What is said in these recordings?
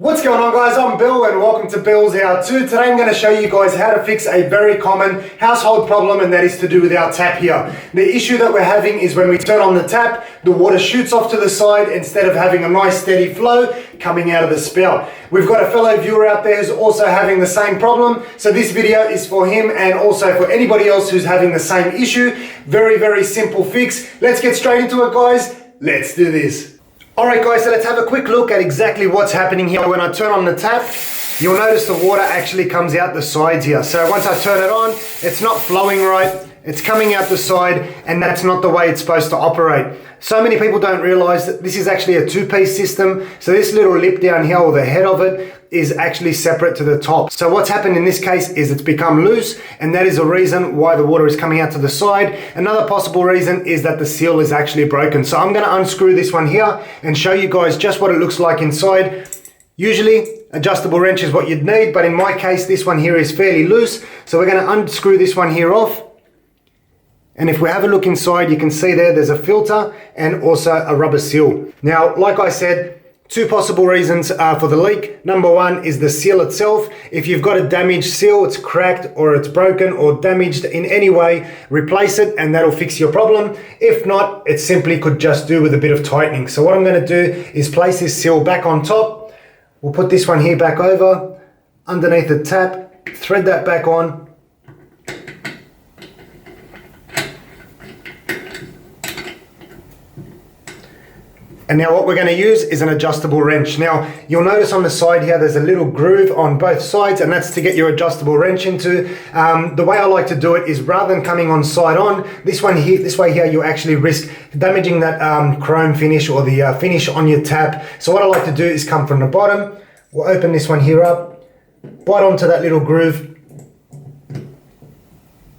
What's going on, guys? I'm Bill and welcome to Bill's How To. Today I'm going to show you guys how to fix a very common household problem, and that is to do with our tap here. The issue that we're having is when we turn on the tap, the water shoots off to the side instead of having a nice steady flow coming out of the spout. We've got a fellow viewer out there who's also having the same problem, so this video is for him and also for anybody else who's having the same issue. Very, very simple fix. Let's get straight into it, guys. Let's do this. Alright guys, so let's have a quick look at exactly what's happening here. When I turn on the tap, you'll notice the water actually comes out the sides here. So once I turn it on, it's not flowing right, it's coming out the side, and that's not the way it's supposed to operate. So many people don't realize that this is actually a two-piece system. So this little lip down here, or the head of it, is actually separate to the top. So what's happened in this case is it's become loose, and that is a reason why the water is coming out to the side. Another possible reason is that the seal is actually broken. So I'm gonna unscrew this one here and show you guys just what it looks like inside. Usually, adjustable wrench is what you'd need, but in my case, this one here is fairly loose. So we're gonna unscrew this one here off. And if we have a look inside, you can see there's a filter and also a rubber seal. Now, like I said, two possible reasons for the leak. Number one is the seal itself. If you've got a damaged seal, it's cracked or it's broken or damaged in any way, replace it and that'll fix your problem. If not, it simply could just do with a bit of tightening. So what I'm gonna do is place this seal back on top. We'll put this one here back over, underneath the tap, thread that back on. And now what we're going to use is an adjustable wrench. Now, you'll notice on the side here, there's a little groove on both sides, and that's to get your adjustable wrench into. The way I like to do it is rather than coming on side on, this way here, you actually risk damaging that chrome finish or the finish on your tap. So what I like to do is come from the bottom. We'll open this one here up, bite onto that little groove,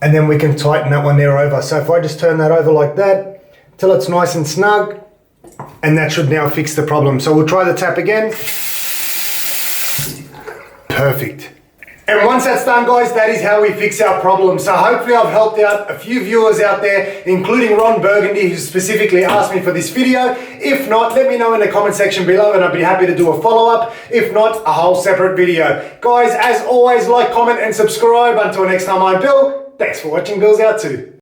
and then we can tighten that one there over. So if I just turn that over like that, till it's nice and snug, and that should now fix the problem. So we'll try the tap again. Perfect. And once that's done, guys, that is how we fix our problem. So hopefully I've helped out a few viewers out there, including Ron Burgundy, who specifically asked me for this video. If not, let me know in the comment section below and I'd be happy to do a follow-up. If not, a whole separate video. Guys, as always, like, comment and subscribe. Until next time, I'm Bill. Thanks for watching Bill's How To.